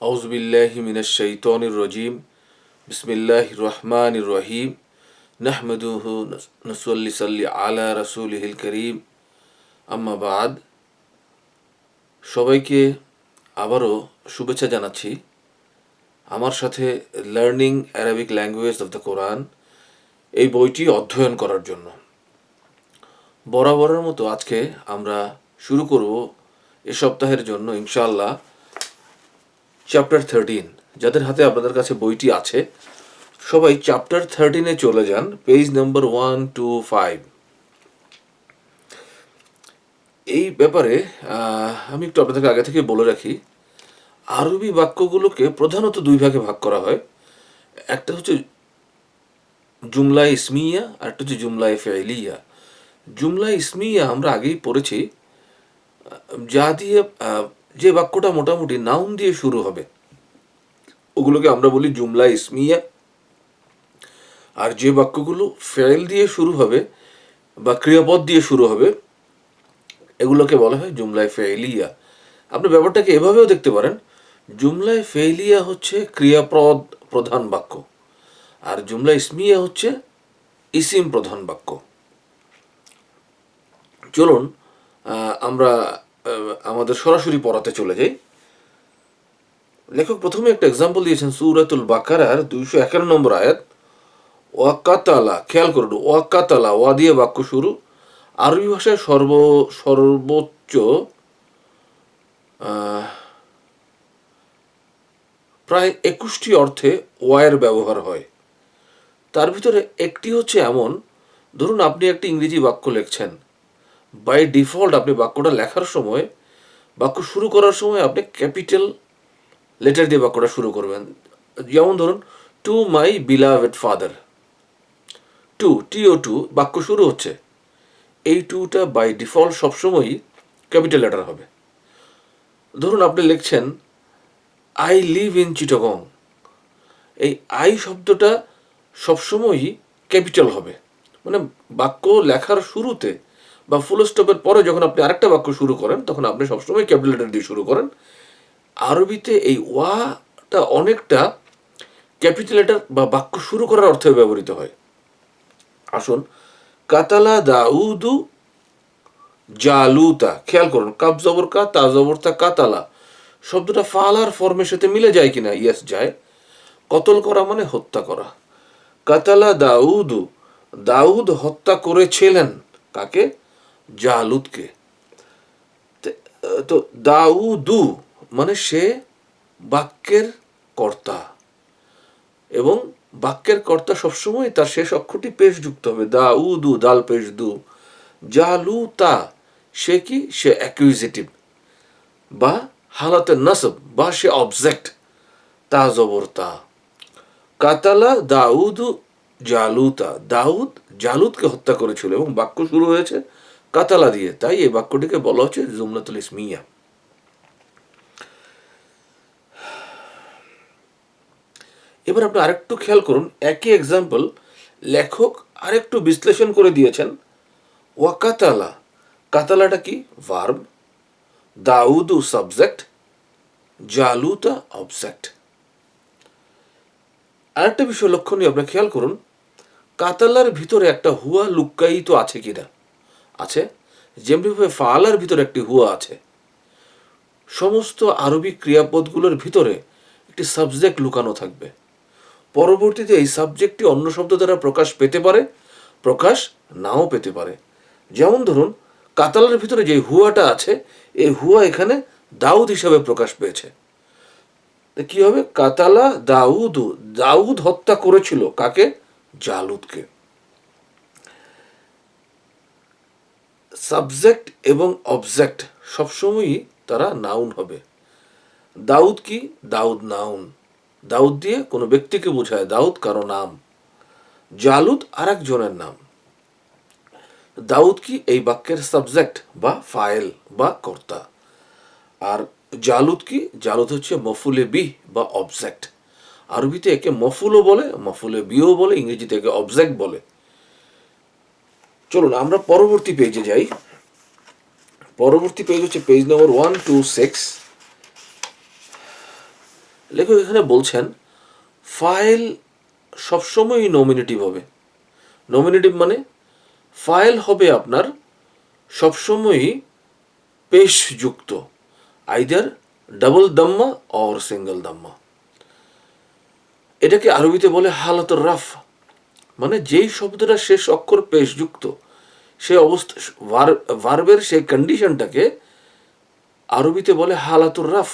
আউযু বিল্লাহি মিনাশ শাইতানির রাজিম। বিসমিল্লাহির রহমানির রহিম। নাহমাদুহু নুসাল্লি সাল্লি আলা রাসূলিহিল কারীম। আম্মা বাদ। সবাইকে আবারও শুভেচ্ছা জানাচ্ছি আমার সাথে learning Arabic language of the Quran এই বইটি অধ্যয়ন করার জন্য। বরাবরের মতো আজকে আমরা শুরু করব এ সপ্তাহের জন্য ইনশাআল্লাহ চ্যাপ্টার 13। যাদের হাতে আপনাদের কাছে বইটি আছে সবাই চ্যাপ্টার 13-এ চলে যান, পেজ নাম্বার 125। এই ব্যাপারে আমি একটু আপনাদেরকে আগে থেকে বলে রাখি, আরবি বাক্যগুলোকে প্রধানত দুই ভাগে ভাগ করা হয়। একটা হচ্ছে জুমলা ইসমিয়া আর একটা হচ্ছে জুমলা ফেলিয়া। জুমলা ইসমিয়া আমরা আগেই পড়েছি, যা দিয়ে যে বাক্যটা মোটামুটি নাউন দিয়ে শুরু হবে ওগুলোকে আমরা বলি জুমলা ইসমিয়া। আর যে বাক্যগুলো ফেল দিয়ে শুরু হবে বা ক্রিয়াপদ দিয়ে শুরু হবে এগুলোকে বলা হয় জুমলায় ফেলিয়া। আপনি ব্যাপারটাকে এভাবেও দেখতে পারেন, জুমলায় ফেলিয়া হচ্ছে ক্রিয়াপদ প্রধান বাক্য আর জুমলা ইসমিয়া হচ্ছে ইসিম প্রধান বাক্য। চলুন আমরা আমাদের সরাসরি পড়াতে চলে যাই। লেখক প্রথমে একটা এক্সাম্পল দিয়েছেন সূরাতুল বাকারার 211 নম্বর আয়াত। ওয়াকাতালা, খেয়াল করুন, ওয়াকাতালা, ওয়া দিয়ে বাক্য শুরু। আরবি ভাষায় সর্বোচ্চ প্রায় 21টি অর্থে ওয়ার ব্যবহার হয়। তার ভিতরে একটি হচ্ছে এমন, ধরুন আপনি একটি ইংরেজি বাক্য লিখছেন, বাই ডিফল্ট আপনি বাক্যটা লেখার সময়, বাক্য শুরু করার সময় আপনি ক্যাপিটাল লেটার দিয়ে বাক্যটা শুরু করবেন। যেমন ধরুন, to my beloved father, to বাক্য শুরু হচ্ছে, এই টুটা বাই ডিফল্ট সবসময়ই ক্যাপিটাল লেটার হবে। ধরুন আপনি লিখছেন আই লিভ ইন চিটাগং, এই আই শব্দটা সবসময়ই ক্যাপিটাল হবে। মানে বাক্য লেখার শুরুতে বা ফুল স্টপের পরে যখন আপনি আরেকটা বাক্য শুরু করেন তখন আপনি সবসময় ক্যাপিটাল লেটার দিয়ে শুরু করেন। আরবিতে এই ওয়াটা অনেকটা ক্যাপিটাল লেটার বা বাক্য শুরু করার অর্থে ব্যবহৃত হয়। আসুন, কাতালা দাউদু জালুতা, খেয়াল করুন, কাব জবর কা, তা জবর তা, কাতালা শব্দটা ফালার ফর্মের সাথে মিলে যায় কিনা? ইয়েস, যায়। কতল করা মানে হত্যা করা। কাতালা দাউদু, দাউদ হত্যা করেছিলেন কাকে? জালুতকে। তো দাউদু মানে সে বাক্যের কর্তা, এবং বাক্যের কর্তা সবসময় তার শেষ অক্ষরটি পেশ যুক্ত হবে, দাউদু, দাল পেশ দু। জালুতা, সে কি? সে অ্যাকুইজিটিভ বা হালাতে নসব বা সে অবজেক্ট, তা জবর তা। কাতালা দাউদু জালুতা, দাউদ জালুদকে হত্যা করেছিল এবং বাক্য শুরু হয়েছে কাতালা দিয়ে, তাই এই বাক্যটিকে বলা হচ্ছে জুমলাতুল ইসমিয়া। এবার আপনি আরেকটু খেয়াল করুন, একই এক্সাম্পল লেখক আরেকটু বিশ্লেষণ করে দিয়েছেন। ওয়াকাতালা, কাতালাটা কি? ভার্ব, দাউদু সাবজেক্ট, জালুতা অবজেক্ট। আরেকটা বিষয় লক্ষণীয়, আপনি খেয়াল করুন, কাতালার ভিতরে একটা হুয়া লুক্কায়িত আছে কিনা? আছে। যেমনিভাবে ফালার ভিতরে একটি হুয়া আছে। সমস্ত আরবি ক্রিয়াপদগুলোর ভিতরে একটি সাবজেক্ট লুকানো থাকবে। পরবর্তীতে এই সাবজেক্টটি অন্য শব্দ দ্বারা প্রকাশ পেতে পারে, প্রকাশ নাও পেতে পারে। যেমন ধরুন, কাতালার ভিতরে যে হুয়াটা আছে, এই হুয়া এখানে দাউদ হিসাবে প্রকাশ পেয়েছে। কি হবে? কাতালা দাউদু, দাউদ হত্যা করেছিল কাকে? জালুদকে। সাবজেক্ট এবং অবজেক্ট সবসময়ই তারা নাউন হবে। দাউদ কি? দাউদ নাউন, দাউদ দিয়ে কোনো ব্যক্তিকে বোঝায়, দাউদ কারো নাম। জালুদ আর একজনের নাম। দাউদ কি? এই বাক্যের সাবজেক্ট বা ফাইল বা কর্তা। আর জালুদ কি? জালুদ হচ্ছে মফুলে বিহ বা অবজেক্ট। আরবিতে একে মফুলও বলে, মফুলে বিও বলে, ইংরেজিতে একে অবজেক্ট বলে। চলুন আমরা পরবর্তী পেজে যাই। পরবর্তী পেজ হচ্ছে পেজ নম্বর 126। লেখক এখানে বলছেন ফাইল সবসময়ই নমিনেটিভ হবে। নমিনেটিভ মানে ফাইল হবে আপনার সবসময়ই পেশযুক্ত, আইদার ডাবল দাম্মা অর সিঙ্গেল দাম্মা। এটাকে আরবিতে বলে হালাতুর রাফ, মানে যেই শব্দটা শেষ অক্ষর পেশযুক্ত সে অবস্থা ভার্বের সেই কন্ডিশনটাকে আরবিতে বলে হালাতুর রাফ।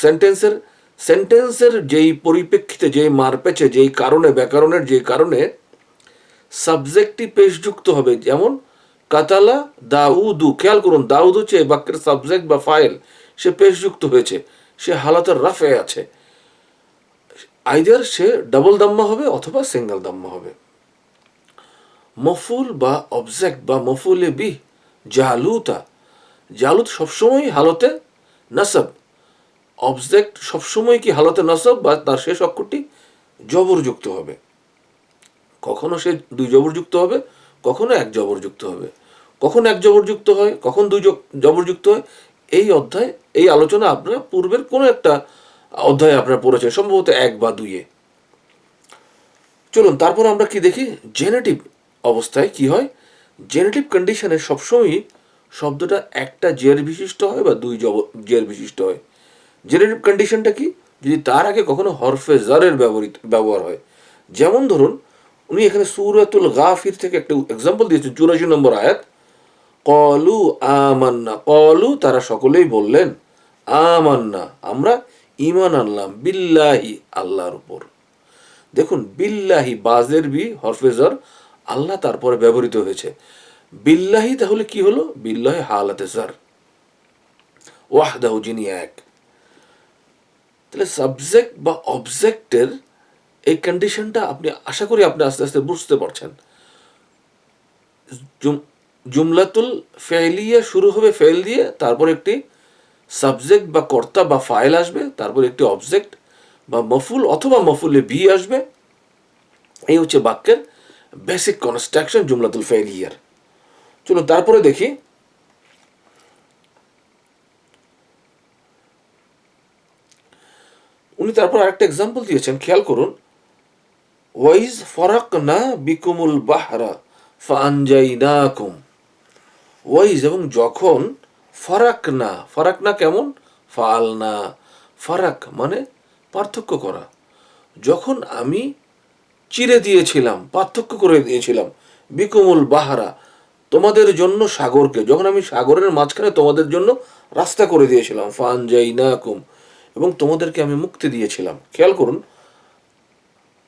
সেন্টেন্সের সেন্টেন্সের যেই পরিপ্রেক্ষিতে, যেই মারপেচে, যেই কারণে, ব্যাকরণের যেই কারণে সাবজেক্টটি পেশযুক্ত হবে। যেমন কাতালা দাউদু, খেয়াল করুন দাউদ হচ্ছে এই বাক্যের সাবজেক্ট বা ফাইল, সে পেশযুক্ত হয়েছে, সে হালাতের রাফে আছে। আইদার সে ডাবল দাম্মা হবে অথবা সিঙ্গেল দাম্মা হবে। মফুল বা অবজেক্ট বা মফুলে বি জালুতা, জালুত সবসময় হালতে নাসাব, অবজেক্ট সবসময় কি হালতে নাসাব বা তার শেষ অক্ষরটি জবরযুক্ত হবে। কখনো সে দুই জবরযুক্ত হবে, কখনো এক জবরযুক্ত হবে। কখন এক জবরযুক্ত হয়, কখন দুই জবরযুক্ত হয়, এই আলোচনা আপনারা পূর্বের কোনো একটা অধ্যায়ে আপনারা পড়েছেন, সম্ভবত 1 বা 2-এ। চলুন তারপর আমরা কি দেখি, জেনেটিভ অবস্থায় কি হয়। জেনেটিভ কন্ডিশনে সবসময়ই শব্দটা একটা জের বিশিষ্ট হয় বা দুই জের বিশিষ্ট হয়। জেনেটিভ কন্ডিশনটা কি, যদি তার আগে কখনো হরফে জারের ব্যবহার হয়। যেমন ধরুন উনি এখানে সূরাতুল গাফির থেকে একটা এক্সাম্পল দিয়েছেন, 84 নম্বর আয়াত, কলু আমান্না, কলু তারা সকলেই বললেন, আমান্না আমরা ঈমান আনলাম, বিল্লাহি আল্লাহর উপর। দেখুন বিল্লাহি বাজের বি হরফে জার, আল্লাহ তারপরে ব্যবহৃত হয়েছে। বিল্লাহি তাহলে কি হলো, বিল্লাহি হালাতে জার, ওয়াহদাহু যিনি এক। তাহলে সাবজেক্ট বা অবজেক্টের এই কন্ডিশনটা আপনি আশা করি আপনি আস্তে আস্তে বুঝতে পারছেন। জুমলাতুল ফেলিয়া শুরু হবে ফেল দিয়ে, তারপর একটি সাবজেক্ট বা কর্তা বা ফাইল আসবে, তারপর একটি অবজেক্ট বা মফুল অথবা মফুলে বি আসবে। এই হচ্ছে বাক্যের বেসিক কনস্ট্রাকশন জুমলাতুল ফেলিয়ার। চলো তারপরে দেখি, উনি তারপর আরেকটা এক্সাম্পল দিয়েছেন, খেয়াল করুন, ওয়াইজ ফারাকনা বিকুমুল বাহরা ফাআনজাইনাকুম। ওয়াইজ এবং যখন, ফারাকনা কেমন, ফালনা, ফারাক মানে পার্থক্য করা, যখন আমি চিরে দিয়েছিলাম, পার্থক্য করে দিয়েছিলাম, বিকুমুল বাহারা তোমাদের জন্য সাগরকে, যখন আমি সাগরের মাঝখানে তোমাদের জন্য রাস্তা করে দিয়েছিলাম, ফাআনজাইনাকুম এবং তোমাদেরকে আমি মুক্তি দিয়েছিলাম। খেয়াল করুন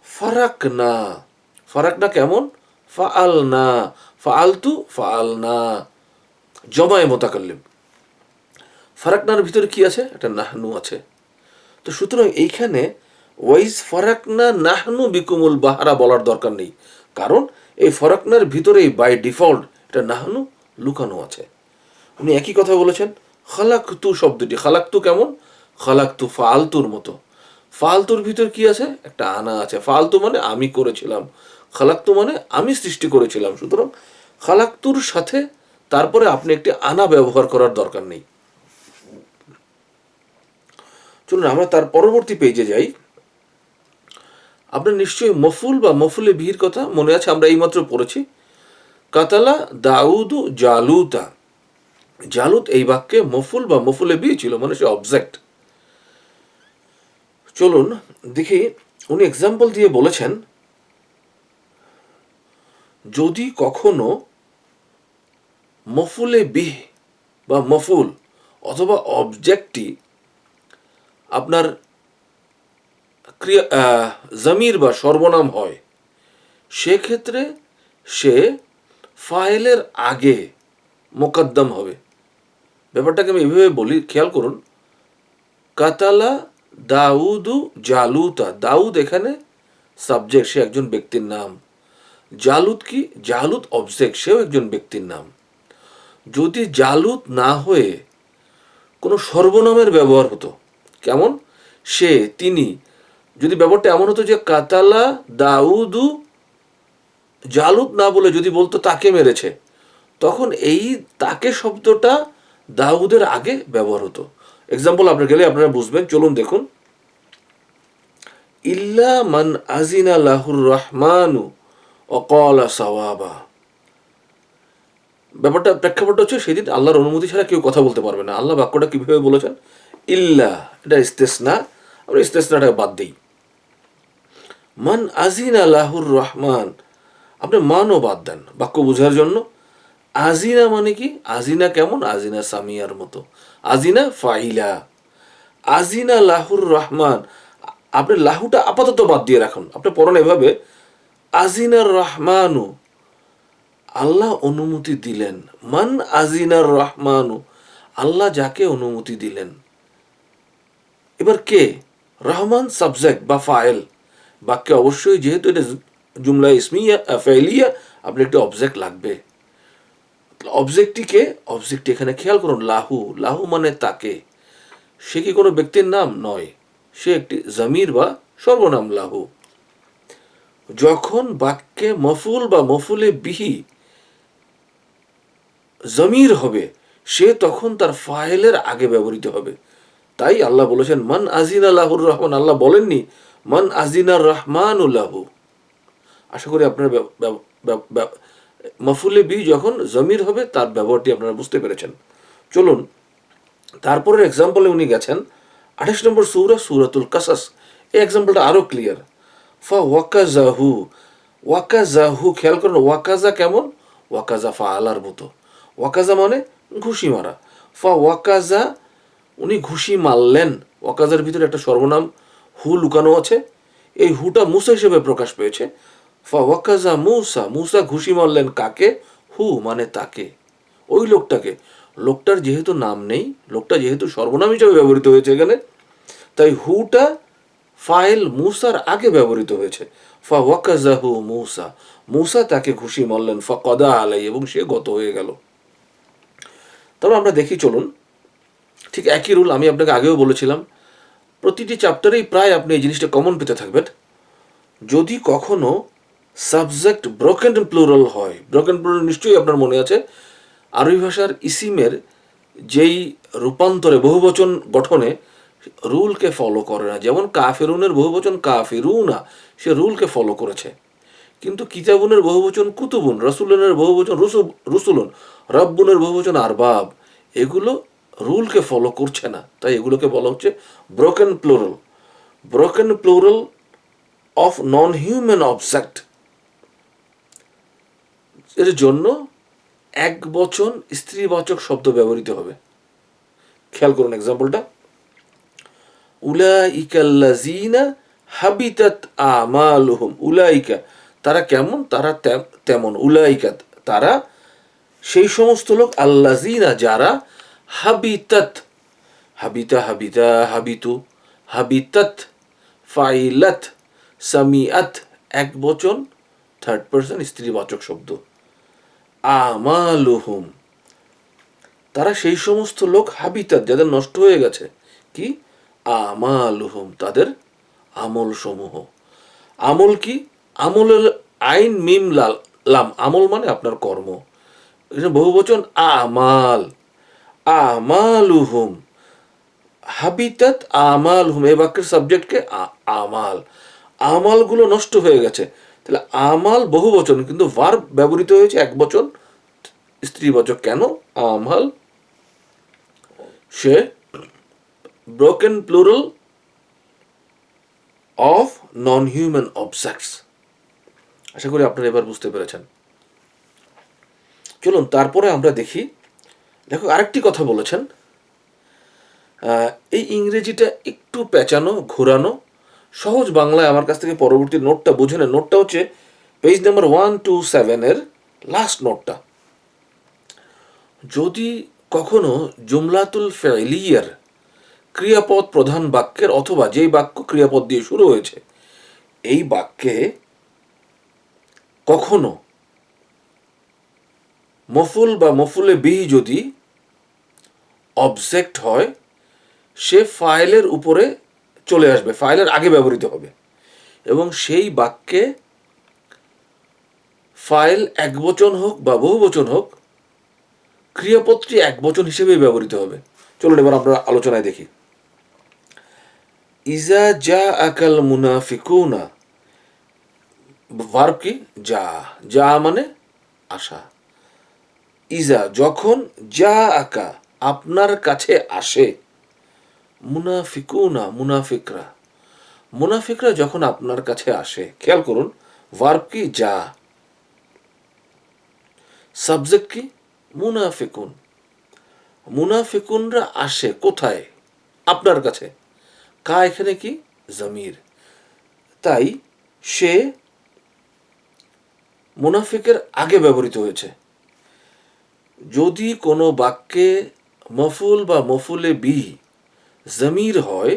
ফারাকনা, ফারাকনা কেমন, ফাআলনা, ফাআলতু, ফাআলনা, জমায়ে মোতাকাল্লিম। ফারাকনার ভিতরে কি আছে, একটা নাহনু আছে। তো সুতরাং এইখানে ওয়াইজ ফারাকনা নাহনু বিকুমুল বাহারা বলার দরকার নেই, কারণ এই ফারাকনার ভিতরেই বাই ডিফল্ট এটা নাহনু লুকানো আছে। উনি একই কথা বলেছেন। খালাকতু শব্দটি, খালাকতু কেমন, খালাকতু ফালতুর মতো। ফালতুর ভিতর কি আছে, একটা আনা আছে। ফালতু মানে আমি করেছিলাম, খালাকতু মানে আমি সৃষ্টি করেছিলাম। সুতরাং খালাকতুর সাথে তারপরে আপনি একটি আনা ব্যবহার করার দরকার নেই। চলুন আমরা তার পরবর্তী পেজে যাই। আপনার নিশ্চয়ই মফুল বা মফুলে বিহির কথা মনে আছে, আমরা এইমাত্র পড়েছি। কাতালা দাউদু জালুতা, জালুত এই বাক্যে মফুল বা মফুলে বি ছিল, মানে সে অবজেক্ট। চলুন দেখি, উনি এক্সাম্পল দিয়ে বলেছেন, যদি কখনো মফুলে বিহ বা মফুল অথবা অবজেক্টটি আপনার ক্রিয়া জমির বা সর্বনাম হয়, সেক্ষেত্রে সে ফাইলের আগে মোকদ্দম হবে। ব্যাপারটাকে আমি এভাবে বলি, খেয়াল করুন, কাতালা দাউদু জালুতা, দাউদ এখানে সাবজেক্ট, সে একজন ব্যক্তির নাম। জালুত কি, জালুত অবজেক্ট, সেও একজন ব্যক্তির নাম। যদি জালুত না হয়ে কোনো সর্বনামের ব্যবহার হতো, কেমন, সে, তিনি, যদি ব্যাপারটা এমন হতো যে কাতালা দাউদু, জালুত না বলে যদি বলতো তাকে মেরেছে, তখন এই তাকে শব্দটা দাউদের আগে ব্যবহার হতো। এক্সাম্পল আপনার গেলে আপনারা বুঝবেন। চলুন দেখুন, ইল্লা মান আজিনা লাহুর রহমানু অকলা সাওয়াবা। ব্যাপারটা প্রেক্ষাপটটা হচ্ছে সেদিন আল্লাহর অনুমতি ছাড়া কেউ কথা বলতে পারবে না। আল্লাহ বাক্যটা কিভাবে বলেছেন? ইল্লা, এটা ইস্তেসনা, আমরা ইস্তেসনাটা বাদ দিই। মান আজিনা লাহুর রহমান, আপনি মানও বাদ দেন বাক্য বোঝার জন্য। আজিনা মানে কি? আজিনা কেমন? আজিনা সামিয়ার মতো। আজিনা ফাইলা, আজিনা লাহুর রহমান, আপনি লাহুটা আপাতত বাদ দিয়ে রাখুন। আপনি পড়েন এভাবে, আজিনার রহমানু, আল্লাহ অনুমতি দিলেন। মান আজিনার রহমানু, আল্লাহ যাকে অনুমতি দিলেন। এবার কে? রহমান সাবজেক্ট বা ফাইল। বাক্যে অবশ্যই যেহেতু এটা জুমলা ইসমিয়া ফেলিয়া, আপনার একটা অবজেক্ট লাগবে। অবজেক্টটিকে, অবজেক্টটি এখানে খেয়াল করুন, লাহু, লাহু মানে তাকে। সে কি কোনো ব্যক্তির নাম? নয়, সে একটি জামির বা সর্বনাম লাহু। যখন বাক্যে মফুল বা মফুলে বিহি জমির হবে, সে তখন তার ফাইলের আগে ব্যবহৃত হবে। তাই আল্লাহ বলেছেন মান আজিনা লাহুর রহমান, আল্লাহ বলেননি মান আজিনার রহমান লাহু। আশা করি আপনার মফুলে বি যখন জমির হবে তার ব্যবহারটি আপনারা বুঝতে পেরেছেন। চলুন তারপরের এক্সাম্পলে উনি গেছেন 28 নম্বর সূরা, সূরাতুল কাসাস। এই এক্সাম্পলটা আরো ক্লিয়ার। ফা ওয়াকাজাহু, ওয়াকাজাহু, খেয়াল করুন ওয়াকাজা কেমন? ওয়াকাজা ফা আলার মতো। ওয়াকাজা মানে ঘুষি মারা। ফা ওয়াকাজা, উনি ঘুষি মারলেন। ওয়াকাজার ভিতরে একটা সর্বনাম হু লুকানো আছে। এই হুটা মুসা হিসেবে প্রকাশ পেয়েছে। ফা ওয়াকাজা মুসা, মুসা ঘুষি মারলেন কাকে? হু মানে তাকে, ওই লোকটাকে। লোকটার যেহেতু নাম নেই, লোকটা যেহেতু সর্বনাম হিসেবে ব্যবহৃত হয়েছে এখানে, তাই হুটা ফাইল মুসার আগে ব্যবহৃত হয়েছে। ফা ওয়াকাজাহু মুসা, মুসা তাকে ঘুষি মারলেন। ফা কদা আলাই, এবং সে গত হয়ে গেল। তবে আমরা দেখি চলুন, ঠিক একই রুল আমি আপনাকে আগেও বলেছিলাম, প্রতিটি চ্যাপ্টারেই প্রায় আপনি এই জিনিসটা কমন পেতে থাকবেন। যদি কখনো সাবজেক্ট ব্রোকেন প্লুরাল হয়, ব্রোকেন প্লুরাল নিশ্চয়ই আপনার মনে আছে, আরবি ভাষার ইসিমের যেই রূপান্তরে বহুবচন গঠনে রুলকে ফলো করে না। যেমন কাফেরুনের বহুবচন কাফিরুনা, সে রুলকে ফলো করেছে। কিন্তু কিতাবুনের বহুবচন কুতুবুন, রসুলনের বহুবচন রুসুলুন, রব্বুনের বহুবচন আরবাব, এগুলো রুলকে ফলো করছে না। তাই এগুলোকে বলা হচ্ছে broken plural. Broken plural of non human object এর জন্য এক বচন স্ত্রীবাচক শব্দ ব্যবহৃত হবে। খেয়াল করুন এক্সাম্পলটা, উলাইকাল্লাযীনা হাবিতাত আমালুহুম। উলাইকা, তারা কেমন? তারা তেমন। উলাইকা, তারা সেই সমস্ত লোক, আল্লাযীনা যারা, হাবিতাত, হাবিতা হাবিতা হাবিতু, হাবিতাত, ফাইলাত, সামিআত, এক বচন থার্ড পারসন স্ত্রীবাচক শব্দ। আমালুহুম, তারা সেই সমস্ত লোক, হাবিতাত যাদের নষ্ট হয়ে গেছে, কি? আমালুহুম, তাদের আমল সমূহ। আমল কি? আমল আইন মিম লাল লাম, আমল মানে আপনার কর্ম। বহু বচন আমাল, আমালুহুম, হাবিতাত আমালহুম, এই বাক্যের সাবজেক্টকে আমাল। আমালগুলো নষ্ট হয়ে গেছে। তাহলে আমাল বহু বচন, কিন্তু ভার্ব ব্যবহৃত হয়েছে এক বচন স্ত্রীবাচক। কেন? আমাল, সে broken plural of non human objects. আশা করি আপনারা এবার বুঝতে পেরেছেন। চলুন তারপরে আমরা দেখি, দেখো আরেকটি কথা বলেছেন, এই ইংরেজিটা একটু পেঁচানো ঘোরানো, সহজ বাংলায় আমার কাছ থেকে পরবর্তী নোটটা বুঝে নেন। নোটটা হচ্ছে পেজ নাম্বার 127 লাস্ট নোটটা। যদি কখনো জুমলাতুল ফেলিয়ার ক্রিয়াপদ প্রধান বাক্যের, অথবা যেই বাক্য ক্রিয়াপদ দিয়ে শুরু হয়েছে, এই বাক্যে কখনো মফুল বা মফুলে বিহি যদি অবজেক্ট হয়, সে ফাইলের উপরে চলে আসবে, ফাইলের আগে ব্যবহৃত হবে। এবং সেই বাক্যে ফাইল এক বচন হোক বা বহু বচন হোক, ক্রিয়াপদটি এক বচন হিসেবেই ব্যবহৃত হবে। চলুন এবার আমরা আলোচনায় দেখি। ইজা যা আকাল মুনাফিকুনা, ভার্ব কি? যা। যা মানে আসা। ইজা যখন, যা আকা আপনার কাছে আসে, মুনাফিকুনা মুনাফিকরা, মুনাফিকরা যখন আপনার কাছে আসে। খেয়াল করুন, ভার্ব কি? যা। সাবজেক্ট কি? মুনাফিকুন। মুনাফিকুনরা আসে কোথায়? আপনার কাছে। কা এখানে কি? জমির। তাই সে মুনাফিকের আগে ব্যবহৃত হয়েছে। যদি কোনো বাক্যে মফুল বা মফুলে বিহি জমির হয়,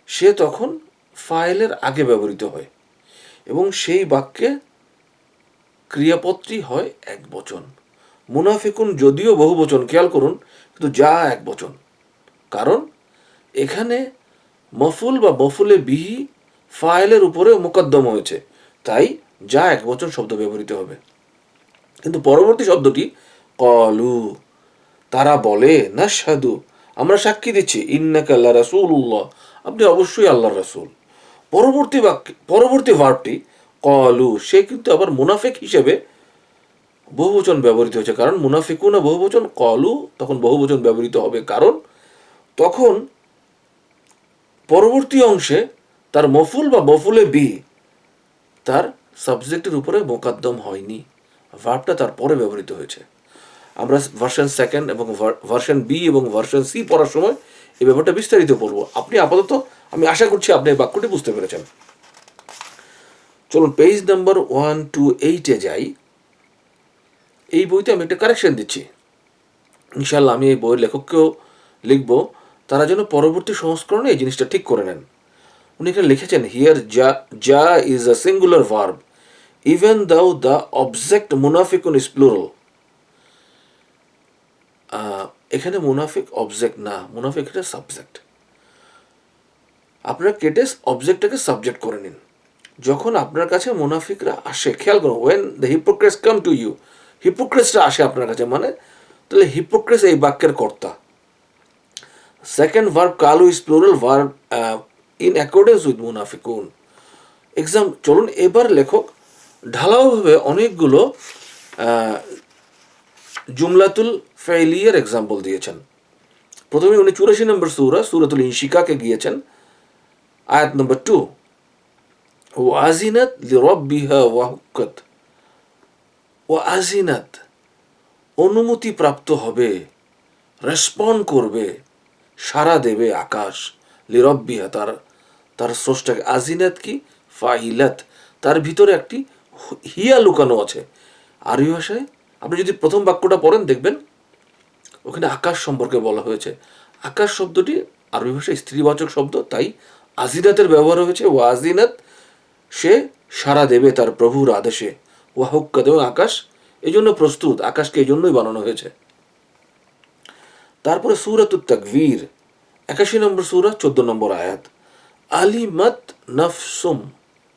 সে তখন ফাইলের আগে ব্যবহৃত হয় এবং সেই বাক্যে ক্রিয়াপদটি হয় এক বচন। মুনাফিকুন যদিও বহু বচন, খেয়াল করুন, কিন্তু যা এক বচন। কারণ এখানে মফুল বা মফুলে বিহি ফাইলের উপরে মোকদ্দম হয়েছে, তাই যা এক বচন শব্দ ব্যবহৃত হবে। কিন্তু পরবর্তী শব্দটি কলু, তারা বলে, নাশহাদু আমরা সাক্ষী দিচ্ছি, ইন্নাকা লা রাসূলুল্লাহ আপনি অবশ্যই আল্লাহর রাসূল। পরবর্তী ভার্বটি কলু, সে কিন্তু আবার মুনাফিক হিসেবে বহুবচন ব্যবহৃত হয়েছে। কারণ মুনাফিকুনা বহুবচন, কলু তখন বহুবচন ব্যবহৃত হবে, কারণ তখন পরবর্তী অংশে তার মফুল বা মফুলে বি তার সাবজেক্টের উপরে মোকদ্দম হয়নি, ভার্বটা তার পরে ব্যবহৃত হয়েছে। আমরা ভার্সন সেকেন্ড এবং ভার্সন বি এবং ভার্সন সি পড়ার সময় এই ব্যাপারটা বিস্তারিত পড়ব। আপনি আপাতত, আমি আশা করছি আপনি এই বাক্যটি বুঝতে পেরেছেন। চলুন পেজ নাম্বার 128-এ যাই। এই বইতে আমি একটা কারেকশন দিচ্ছি। ইনশাল্লাহ আমি এই বইয়ের লেখককেও লিখব, তারা যেন পরবর্তী সংস্করণে এই জিনিসটা ঠিক করে নেন। উনি এখানে লিখেছেন, হিয়ার যা, যা is a singular verb even দাও দ্য অবজেক্ট মুনাফিকুন ইজ প্লুরাল। এখানে মুনাফিক অবজেক্ট না, মুনাফিক এটা সাবজেক্ট। আপনারা কেটে অবজেক্টটাকে সাবজেক্ট করে নিন। যখন আপনার কাছে মুনাফিকরা আসে, খেয়াল করুন, when the hypocrites come to you, হিপোক্রেটসরা আসে আপনার কাছে, মানে তাহলে হিপোক্রেটস এই বাক্যের কর্তা। সেকেন্ড ভার্ব কালু is plural verb in accordance with মুনাফিকুন। চলুন এবার লেখক ঢালাওভাবে অনেকগুলো জুমলাতুল ফাইলিয়ার এক্সাম্পল দিয়েছেন। প্রথমে উনি 84 নম্বর সূরাতুল ইনশিকাকে গিয়েছেন, আয়াত নম্বর 2, ওয়াজিনাত লিরাব্বিহা ওয়াহুক্কাত। ওয়াজিনাত অনুমতি প্রাপ্ত হবে, রেসপন্ড করবে, সাড়া দেবে আকাশ, লিরাব্বিহা তার স্রষ্টাকে। আজিনাত কি? ফাইলাত, তার ভিতরে একটি হিয়া লুকানো আছে। আরবি ভাষায় আপনি যদি প্রথম বাক্যটা পড়েন দেখবেন ওখানে আকাশ সম্পর্কে বলা হয়েছে। আকাশ শব্দটি আরবি ভাষায় স্ত্রীবাচক শব্দ, তাই আজিনাতের ব্যবহার হয়েছে। ওয়াজিনাত সে সাড়া দেবে তার প্রভুর আদেশে, ওয়াহুক্কাত এবং আকাশ এই জন্য প্রস্তুত, আকাশকে এই জন্যই বানানো হয়েছে। তারপরে সূরাতুত তাকবীর 81 নম্বর সূরা 14 নম্বর আয়াত, আলিমাত নাফসুম।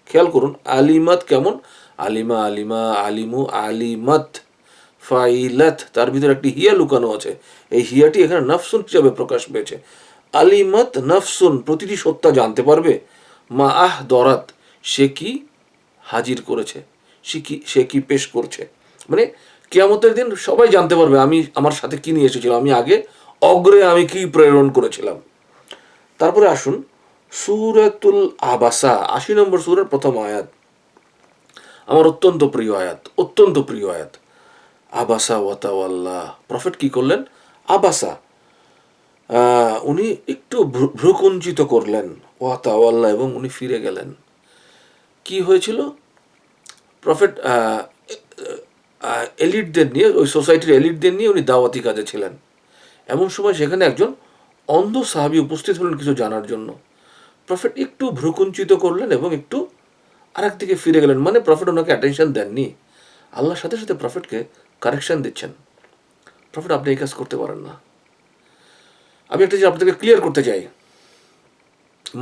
খেয়াল করুন, আলিমাত কেমন? আলিমা, আলিমা, আলিমু, আলিমাত, ফাইলাত, তার ভিতরে একটি হিয়া লুকানো আছে। এই হিয়াটি এখানে নাফসুন হিসাবে প্রকাশ পেয়েছে। আলিমাত নাফসুন, প্রতিটি সত্তা জানতে পারবে। মা আহ দরাত, সে কি হাজির করেছে, সে কি পেশ করছে। মানে কিয়ামতের দিন সবাই জানতে পারবে আমি আমার সাথে কি নিয়ে এসেছিলাম, আমি আগে অগ্রে আমি কি প্রেরণ করেছিলাম। তারপরে আসুন সূরাতুল আবাসা 80 নম্বর সূরার প্রথম আয়াত, আমার অত্যন্ত প্রিয় আয়াত, অত্যন্ত প্রিয় আয়াত। আবাসা ওয়াতাওয়াল্লা, প্রফেট কি করলেন? আবাসা, উনি একটু ভ্রুকুঞ্চিত করলেন, ওয়াতাওয়াল্লা, এবং উনি ফিরে গেলেন। কি হয়েছিল? প্রফেট এলিটদের নিয়ে, ওই সোসাইটির এলিটদের নিয়ে উনি দাওয়াতি কাজে ছিলেন। এমন সময় সেখানে একজন অন্ধ সাহাবী উপস্থিত হলেন কিছু জানার জন্য। প্রফেট একটু ভ্রুকুঞ্চিত করলেন এবং একটু আরেক দিকে ফিরে গেলেন, মানে প্রফেট ওনাকে অ্যাটেনশন দেননি। আল্লাহর সাথে সাথে প্রফেটকে কারেকশন দিচ্ছেন, প্রফেট আপনি এই কাজ করতে পারেন না। আমি একটা জিনিস আপনাদেরকে ক্লিয়ার করতে চাই,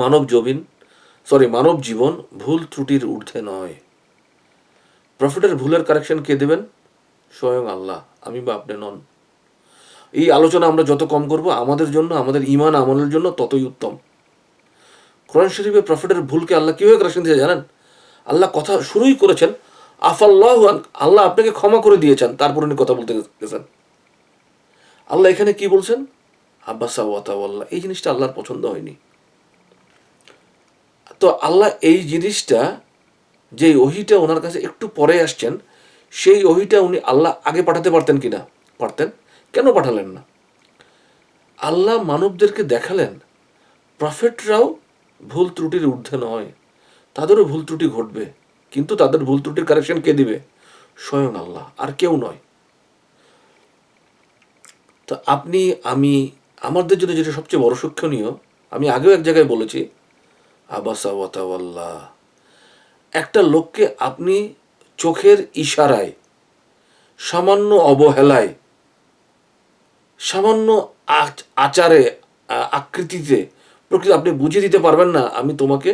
মানব জীবন ভুল ত্রুটির ঊর্ধ্বে নয়। প্রফেটের ভুলের কারেকশন কে দেবেন? স্বয়ং আল্লাহ, আমি বা আপনি নন। এই আলোচনা আমরা যত কম করব আমাদের জন্য, আমাদের ঈমান আমলের জন্য ততই উত্তম। কোরআন শরীফে প্রফেটের ভুলকে আল্লাহ কীভাবে কারেকশন দিয়েছে জানেন? আল্লাহ কথা শুরুই করেছেন আফাল্লাহু আনক, আল্লাহ আপনাকে ক্ষমা করে দিয়েছেন, তারপর উনি কথা বলতে গেছেন। আল্লাহ এখানে কি বলছেন? আব্বাসা ওয়াতাওয়াল্লাহ। এই জিনিসটা আল্লাহর পছন্দ হয়নি। তো আল্লাহ এই জিনিসটা, যে ওহিটা ওনার কাছে একটু পরে আসছেন, সেই ওহিটা উনি আল্লাহ আগে পাঠাতে পারতেন কিনা? পারতেন। কেন পাঠালেন না? আল্লাহ মানবদেরকে দেখালেন প্রফেটরাও ভুল ত্রুটির ঊর্ধ্বে নয়, তাদেরও ভুল ত্রুটি ঘটবে, কিন্তু তাদের ভুল ত্রুটির কারেকশন কে দিবে? স্বয়ং আল্লাহ, আর কেউ নয়। তো আপনি আমি আমাদের জন্য যেটা সবচেয়ে বড় শিক্ষণীয়, আমি আগেও এক জায়গায় বলেছি, আবাসা ওয়াতাওয়াল্লাহ। একটা লোককে আপনি চোখের ইশারায়, সামান্য অবহেলায়, সামান্য আচারে, আকৃতিতে, প্রকৃতি আপনি বুঝিয়ে দিতে পারবেন না আমি তোমাকে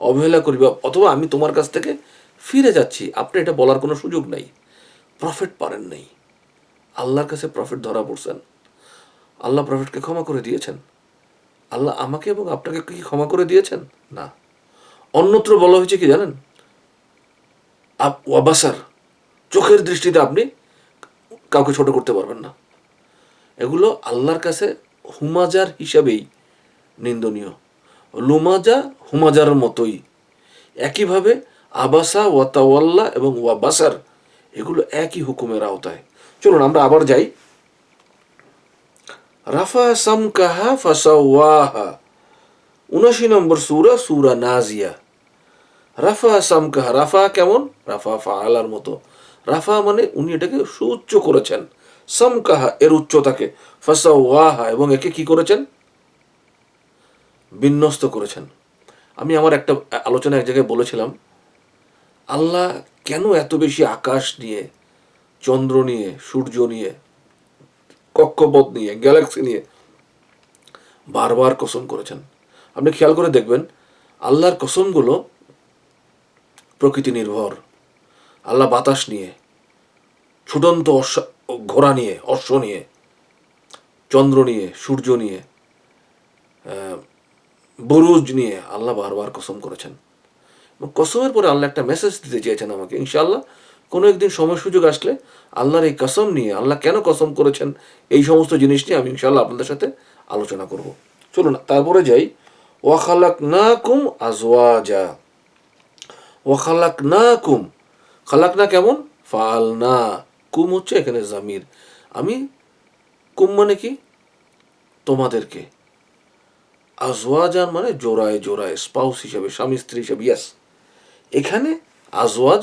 অবহেলা করি, অথবা আমি তোমার কাছ থেকে ফিরে যাচ্ছি, আপনি এটা বলার কোনো সুযোগ নাই। প্রফেট পারেন নাই। আল্লাহর কাছে প্রফেট ধরা পড়ছেন, আল্লাহ প্রফেটকে ক্ষমা করে দিয়েছেন। আল্লাহ আমাকে এবং আপনাকে কি ক্ষমা করে দিয়েছেন? না। অন্যত্র বলা হয়েছে কি জানেন? ওয়াবাসার, চোখের দৃষ্টিতে আপনি কাউকে ছোট করতে পারবেন না। এগুলো আল্লাহর কাছে হুমাজার হিসাবেই নিন্দনীয়। লুমাজা হুমাজার মতোই। একইভাবে আবাসা ওয়াতাওয়াল্লা এবং ওয়াবাসার, এগুলো একই হুকুমের আওতায়। চলুন আমরা আবার যাই। রাফা সামকাহা ফাসাওয়াহা, 79 নম্বর সূরা, সূরা নাজিয়া। রাফা সামকাহা, রাফা কেমন? রাফা ফাআলার মতো। রাফা মানে উনি এটাকে সুউচ্চ করেছেন, সামকাহা এর উচ্চতাকে, ফাসাওয়াহা এবং একে কি করেছেন? বিন্যস্ত করেছেন। আমি আমার একটা আলোচনা এক জায়গায় বলেছিলাম, আল্লাহ কেন এত বেশি আকাশ নিয়ে, চন্দ্র নিয়ে, সূর্য নিয়ে, কক্ষপথ নিয়ে, গ্যালাক্সি নিয়ে বারবার কসম করেছেন? আপনি খেয়াল করে দেখবেন আল্লাহর কসমগুলো প্রকৃতি নির্ভর। আল্লাহ বাতাস নিয়ে, ছুটন্ত ঘোড়া নিয়ে, অশ্ব নিয়ে, চন্দ্র নিয়ে, সূর্য নিয়ে, বুরুজ নিয়ে আল্লাহ বারবার কসম করেছেন। কসমের পরে আল্লাহ একটা মেসেজ দিতে চেয়েছেন আমাকে। ইনশাআল্লাহ কোনো একদিন সময় সুযোগ আসলে আল্লাহর এই কসম নিয়ে, আল্লাহ কেন কসম করেছেন, এই সমস্ত জিনিস নিয়ে আমি ইনশাআল্লাহ আপনাদের সাথে আলোচনা করব। চলুন তারপরে যাই। ওয়াখালাকনাকুম আজওয়াজা। ওয়াখালাকনাকুম, খালাকনা কেমন? ফাআলনা, কুম হচ্ছে এখানে জামির। আমি, কুম মানে কি? তোমাদেরকে। আজওয়াজান মানে জোড়ায় জোড়ায়, স্পাউস হিসাবে, স্বামী স্ত্রী হিসাবে। ইয়াস, এখানে আজওয়াজ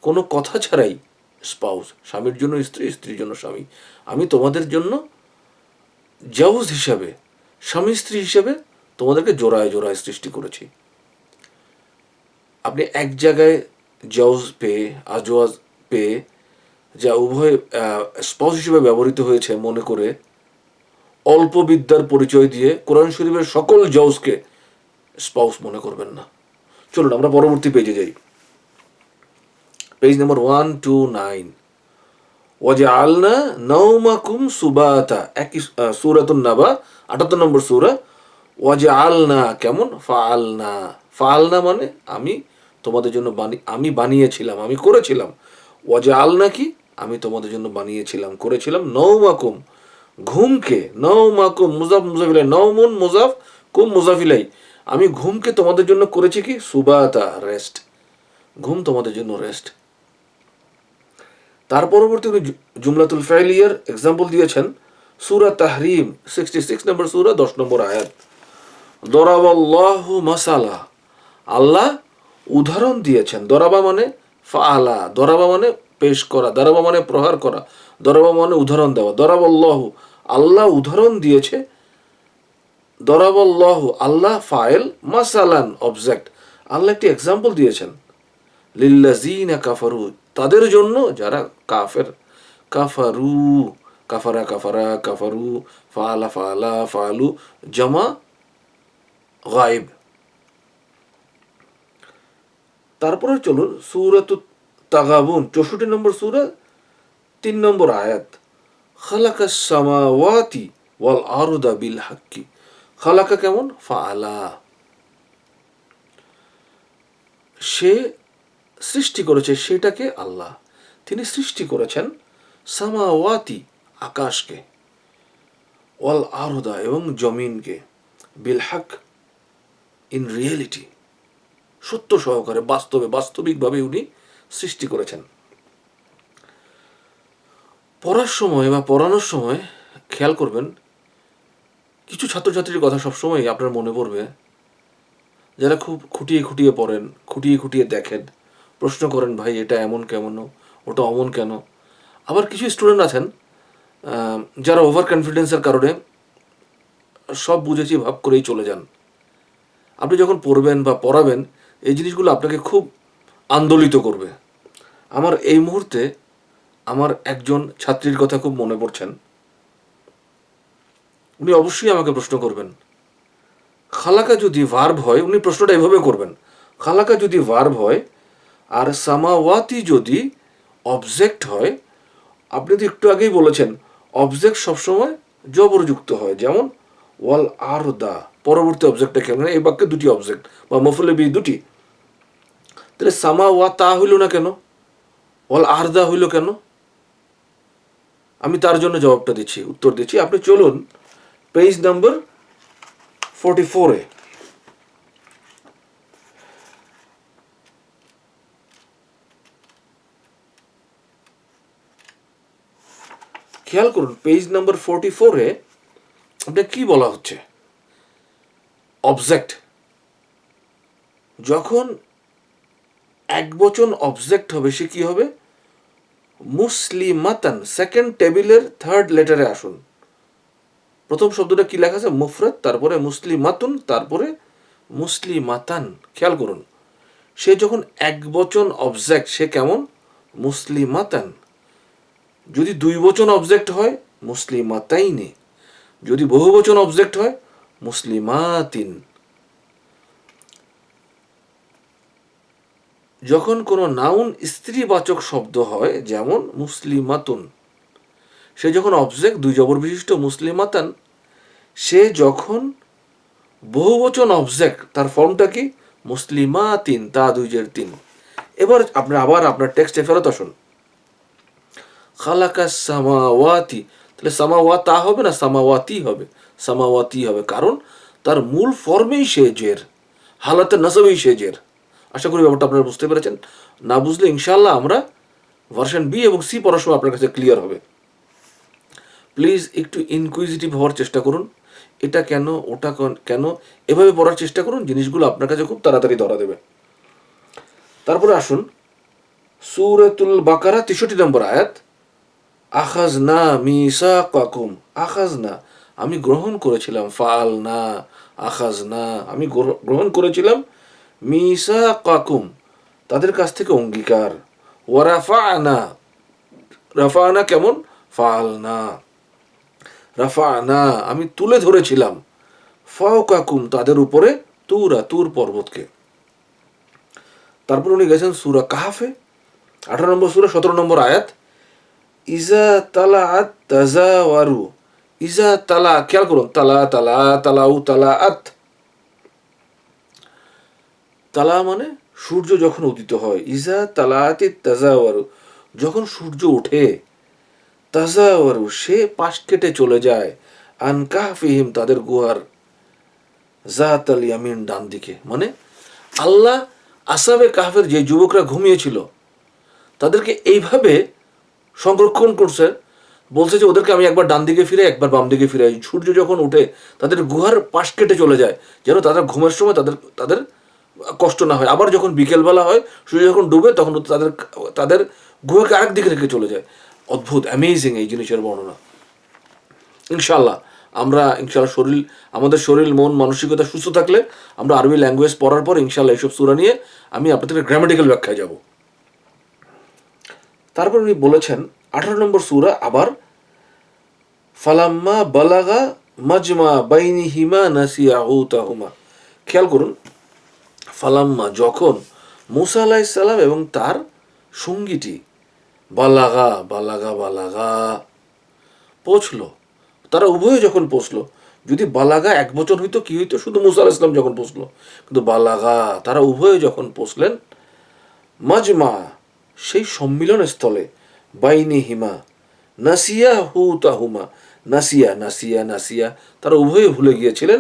কোনো কথা ছাড়াই স্পাউস, স্বামীর জন্য স্ত্রী, স্ত্রীর জন্য স্বামী। আমি তোমাদের জন্য জাউজ হিসাবে, স্বামী স্ত্রী হিসাবে তোমাদেরকে জোড়ায় জোড়ায় সৃষ্টি করেছি। আপনি এক জায়গায় জাউজ পেয়ে, আজওয়াজ পেয়ে, যা উভয় স্পাউস হিসেবে ব্যবহৃত হয়েছে মনে করে অল্প বিদ্যার পরিচয় দিয়ে কোরআন শরীফের সকল জাউজকে স্পাউস মনে করবেন না। চলুন আমরা পরবর্তী পেজে যাই। পেজ নম্বর 129। ওয়াজআলনা নাওমাকুম সুবাতা, একই সূরাতুন নাবা, 78 নম্বর সূরা। ওয়াজআলনা কেমন? ফাআলনা। ফাআলনা মানে আমি তোমাদের জন্য আমি বানিয়েছিলাম, আমি করেছিলাম। ওয়াজআলনা কি? আমি তোমাদের জন্য বানিয়েছিলাম, করেছিলাম। নাওমাকুম, ঘুমকে, নাওমাকুম মুজাফ মুজাফিলাই, নাওমুন মুজাফ, কুম মুজাফিলাই, আমি ঘুমকে তোমাদের জন্য করেছি কি? সুবাতা, রেস্ট। ঘুম তোমাদের জন্য রেস্ট। তার পরবর্তী উনি জুমলাতুল ফাইলিয়ার এক্সাম্পল দিয়েছেন সূরা তাহরিম 66 নম্বর সূরা 10 নম্বর আয়াত। দরাবাল্লাহু মাসালা, আল্লাহ উদাহরণ দিয়েছেন। দরাবা মানে ফাআলা, দরাবা মানে পেশ করা, দরাবা মানে প্রহার করা, দরাবা মানে উদাহরণ দেওয়া। দরাবাল্লাহু, আল্লাহ উদাহরণ দিয়েছে। দরাবাল্লাহু, আল্লাহ ফাইল, মাসালান অবজেক্ট, আল্লাহ একটি এক্সাম্পল দিয়েছেন। লিল্লাযিনা কাফারু, তাদের জন্য যারা কাফের। কাফারু, কাফারা কাফারা, কাফারু, ফাআলা ফাআলা, ফাআলু, জামা গায়েব। তারপরে চলুন সূরাতুত তাগাবুন 64 নম্বর সূরা 3 নম্বর আয়াত। খালাকাস সামাওয়াতি ওয়াল আরদা বিল হাক্কি। খালাকা কেমন? ফাআলা, সে সৃষ্টি করেছে, সেটাকে আল্লাহ, তিনি সৃষ্টি করেছেন সামাওয়াতি আকাশকে, ওয়াল আরদা এবং জমিনকে, বিল হক ইন রিয়েলিটি সত্য সহকারে, বাস্তবে বাস্তবিকভাবে উনি সৃষ্টি করেছেন। পড়ার সময় বা পড়ানোর সময় খেয়াল করবেন, কিছু ছাত্রছাত্রীর কথা সবসময় আপনার মনে পড়বে, যারা খুব খুঁটিয়ে খুঁটিয়ে পড়েন, খুঁটিয়ে খুঁটিয়ে দেখেন, প্রশ্ন করেন, ভাই এটা এমন কেমন, ওটা অমন কেন। আবার কিছু স্টুডেন্ট আছেন যারা ওভার কনফিডেন্সের কারণে সব বুঝেছি ভাব করেই চলে যান। আপনি যখন পড়বেন বা পড়াবেন, এই জিনিসগুলো আপনাকে খুব আন্দোলিত করবে। আমার এই মুহূর্তে আমার একজন ছাত্রীর কথা খুব মনে পড়ছেন। উনি অবশ্যই আমাকে প্রশ্ন করবেন, খালাকা যদি ভার্ব হয়, উনি প্রশ্নটা এভাবে করবেন, খালাকা যদি ভার্ব হয় আর সামাওয়াতি যদি অবজেক্ট হয়, আপনি তো একটু আগেই বলেছেন অবজেক্ট সবসময় জবরযুক্ত হয়, যেমন ওয়াল আরদা, পরবর্তী অবজেক্টটা কেন, এই বাক্যে দুটি অবজেক্ট বা মফুলে বি দুটি, তাহলে সামাওয়াতা হইল না কেন, ওয়াল আরদা হইল কেন? আমি তার জন্য জবাবটা দিচ্ছি, উত্তর দিচ্ছি। আপনি চলুন পেজ নাম্বার 44-এ। খেয়াল করুন পেজ নাম্বার 44-এ আপনার কি বলা হচ্ছে, অবজেক্ট যখন একবচন অবজেক্ট হবে, সে কি হবে? মুসলিমাতান। সেকেন্ড টেবিলের থার্ড লেটারে আসুন। প্রথম শব্দটা কি লেখা আছে? মুফরাদ, তারপরে মুসলিমাতুন, তারপরে মুসলিমাতান। খেয়াল করুন, সে যখন একবচন অবজেক্ট, সে কেমন? মুসলিমাতান। যদি দুই বচন অবজেক্ট হয়, মুসলিমাতাইনে। যদি বহুবচন অবজেক্ট হয়, মুসলিমাতিন। যখন কোনো নাউন স্ত্রীবাচক শব্দ হয়, যেমন মুসলিমাতুন, সে যখন অবজেক্ট দুই জবর বিশিষ্ট মুসলিমাতান। সে যখন বহুবচন অবজেক্ট, তার ফর্মটা কি? মুসলিমাতিন, তা দুই জের তিন। এবার আপনি আবার আপনার টেক্সটে ফেরত আসুন, খালাকাস সামাওয়াতি, তাহলে সামাওয়াতা হবে না, সামাওয়াতি হবে, সামাওয়াতি হবে, কারণ তার মূল ফর্মেই সে জের, হালাতে নাসবেই সে জের। আশা করি ব্যাপারটা আপনারা বুঝতে পেরেছেন। না বুঝলে ইনশাআল্লাহ আমরা ভার্সন বি এবং সি পড়ার সময় আপনার কাছে ক্লিয়ার হবে। প্লিজ একটু ইনকুইজিটিভ হওয়ার চেষ্টা করুন, এটা কেন, ওটা কেন, এভাবে পড়ার চেষ্টা করুন, জিনিসগুলো আপনার কাছে খুব তাড়াতাড়ি ধরা দেবে। তারপরে আসুন সূরাতুল বাকারা 63 নম্বর আয়াত, আখাজনা মিসাকাকুম। আখাজনা, আমি গ্রহণ করেছিলাম, ফাআলনা, আখাজনা, আমি গ্রহণ করেছিলাম, মিসাকাকুম, তাদের কাছ থেকে অঙ্গীকার, ওয়া রাফা'না, রাফা'না কেমন? ফাআলনা, রাফা'না, আমি তুলে ধরেছিলাম, ফাওকাকুম, তাদের উপরে, তুরা, তুর পর্বতকে। তারপর উনি গেছেন সূরা কাহফে 18 নম্বর সূরা 17 নম্বর আয়াত, ইজা তালাআত তাজাওয়ারু। ইজা তালা, খেয়াল করুন, তালা তালা তালাউ তালাআত। তালা মানে সূর্য যখন উদিত হয়, ইজা তালাআতি তাজাওয়ারু, যখন সূর্য ওঠে, তাজাওয়ারু, সে পাশ কেটে চলে যায়, আন কাহফিহিম, তাদের গুহার, জাতাল ইয়ামিন, ডান দিকে। মানে আল্লাহ আসাবে কাহফের যে যুবকরা ঘুমিয়েছিল তাদেরকে এইভাবে সংরক্ষণ করছে, বলছে যে ওদেরকে আমি একবার ডান দিকে ফিরে, একবার বাম দিকে ফিরে। সূর্য যখন উঠে তাদের গুহার পাশ কেটে চলে যায়, যেন তাদের ঘুমের সময় তাদের তাদের কষ্ট না হয়। আবার যখন বিকেলবেলা হয়, সূর্য যখন ডুবে, তখন তাদের তাদের গুহাকে আরেক দিকে রেখে চলে যায়। অদ্ভুত, অ্যামেজিং এই জিনিসের বর্ণনা। ইনশাল্লাহ আমরা, ইনশাল্লাহ আমাদের শরীর মন মানসিকতা সুস্থ থাকলে আমরা আরবি ল্যাঙ্গুয়েজ পড়ার পর ইনশাল্লাহ এইসব সূরা নিয়ে আমি আপনাদের গ্রামাটিক্যাল ব্যাখ্যায় যাব। তারপর উনি বলেছেন 18 নম্বর সূরা আবার, ফালাম্মা বালাগা মাজমা বাইনিহিমা নাসিয়া হুতাহুমা। খেয়াল করুন, ফালাম্মা, যখন, মূসা আলাইহিস সালাম এবং তার সঙ্গীটি, বালাগা বালাগা বালাগা, পৌঁছলো, তারা উভয়ে যখন পৌঁছলো, যদি বালাগা এক বচন হইতো কি হইতো, শুধু মুসা আলাইহিস সালাম যখন পৌঁছলো, কিন্তু বালাগা তারা উভয়ে যখন পৌঁছলেন, মাজমা সেই সম্মিলন স্থলে, বাইনি হিমা নাসিয়া হু তাহুমা, নাসিয়া নাসিয়া নাসিয়া, তারা উভয়ে ভুলে গিয়েছিলেন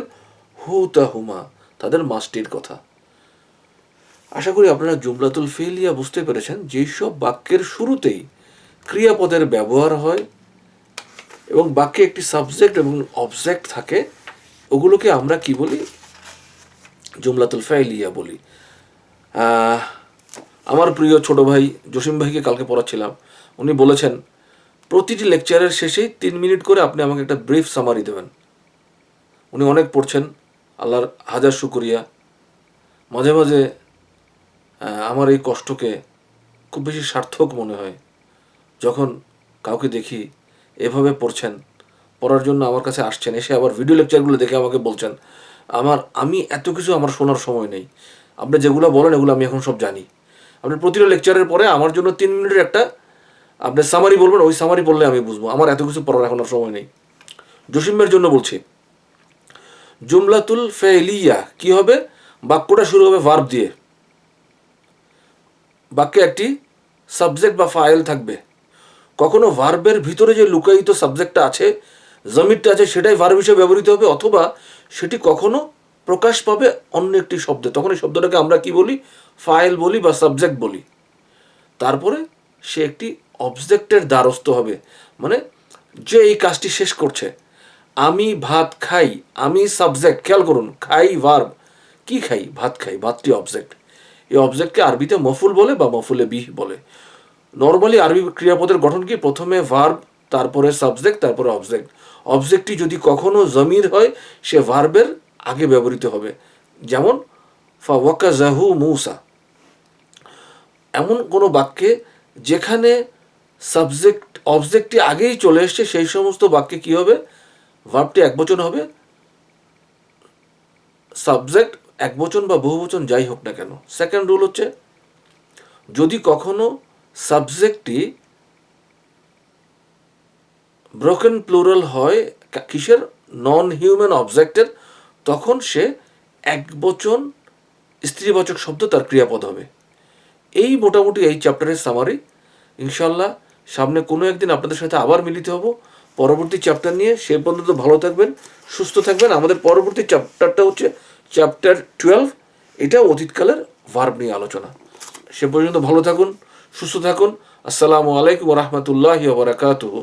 হু তাহুমা, তাদের মাসটির কথা। আশা করি আপনারা জুমলাতুল ফেলিয়া বুঝতে পেরেছেন। যেই সব বাক্যের শুরুতেই ক্রিয়াপদের ব্যবহার হয় এবং বাক্যে একটি সাবজেক্ট এবং অবজেক্ট থাকে, ওগুলোকে আমরা কি বলি? জুমলাতুল ফেলিয়া বলি। আমার প্রিয় ছোট ভাই জসিম ভাইকে কালকে পড়াচ্ছিলাম, উনি বলেছেন প্রতিটি লেকচারের শেষেই 3 মিনিট করে আপনি আমাকে একটা ব্রিফ সামারি দেবেন। উনি অনেক পড়ছেন, আল্লাহর হাজার শুকরিয়া। মাঝে মাঝে আমার এই কষ্টকে খুব বেশি সার্থক মনে হয় যখন কাউকে দেখি এভাবে পড়ছেন, পড়ার জন্য আমার কাছে আসছেন, এসে আবার ভিডিও লেকচারগুলো দেখে আমাকে বলছেন আমি এত কিছু আমার শোনার সময় নেই, আপনি যেগুলো বলেন এগুলো আমি এখন সব জানি। আপনি প্রতিটা লেকচারের পরে আমার জন্য 3 মিনিটের একটা আপনি সামারি বলবেন, ওই সামারি পড়লে আমি বুঝবো, আমার এত কিছু পড়ার এখন আর সময় নেই। জসিমের জন্য বলছি, জুমলাতুল ফেলিয়া কি হবে? বাক্যটা শুরু হবে ভার্ব দিয়ে, বাক্যে একটি সাবজেক্ট বা ফাইল থাকবে। কখনো ভার্বের ভিতরে যে লুকায়িত সাবজেক্টটা আছে, জমিরটা আছে, সেটাই ভার্ব হিসেবে ব্যবহৃত হবে, অথবা সেটি কখনো প্রকাশ পাবে অন্য একটি শব্দে, তখন এই শব্দটাকে আমরা কি বলি? ফাইল বলি বা সাবজেক্ট বলি। তারপরে সে একটি অবজেক্টের দ্বারস্থ হবে, মানে যে এই কাজটি শেষ করছে। আমি ভাত খাই, আমি সাবজেক্ট, খেয়াল করুন, খাই ভার্ব, কি খাই? ভাত খাই, ভাতটি অবজেক্ট। এই অবজেক্টকে আরবিতে মফুল বলে বা মফুলে বিহ বলে। নর্মালি আরবি ক্রিয়াপদের গঠন কি? প্রথমে ভার্ব, তারপরে সাবজেক্ট, তারপরে অবজেক্ট। অবজেক্টটি যদি কখনো জমির হয়, সে ভার্বের আগে ব্যবহৃত হবে। যেমন ফাওয়াকাজাহু মূসা, এমন কোনো বাক্যে যেখানে সাবজেক্ট অবজেক্টটি আগেই চলে এসছে, সেই সমস্ত বাক্যে কি হবে? ভার্বটি একবচন হবে, সাবজেক্ট একবচন বা বহুবচন যাই হোক না কেন। সেকেন্ড রুল হচ্ছে, যদি কখনো সাবজেক্টটি ব্রোকেন প্লুরাল হয়, কিসের? নন হিউম্যান অবজেক্টের, তখন সে একবচন স্ত্রীবাচক শব্দ তার ক্রিয়াপদ হবে। এই মোটামুটি এই চ্যাপ্টারের সামারি। ইনশাল্লাহ সামনে কোনো একদিন আপনাদের সাথে আবার মিলিত হব পরবর্তী চ্যাপ্টার নিয়ে। সে পর্যন্ত ভালো থাকবেন, সুস্থ থাকবেন। আমাদের পরবর্তী চ্যাপ্টারটা হচ্ছে চ্যাপ্টার 12, এটাও অতীতকালের ভার্ব নিয়ে আলোচনা। সে পর্যন্ত ভালো থাকুন, সুস্থ থাকুন। আসসালামু আলাইকুম ওয়া রাহমাতুল্লাহি ওয়া বারাকাতুহু।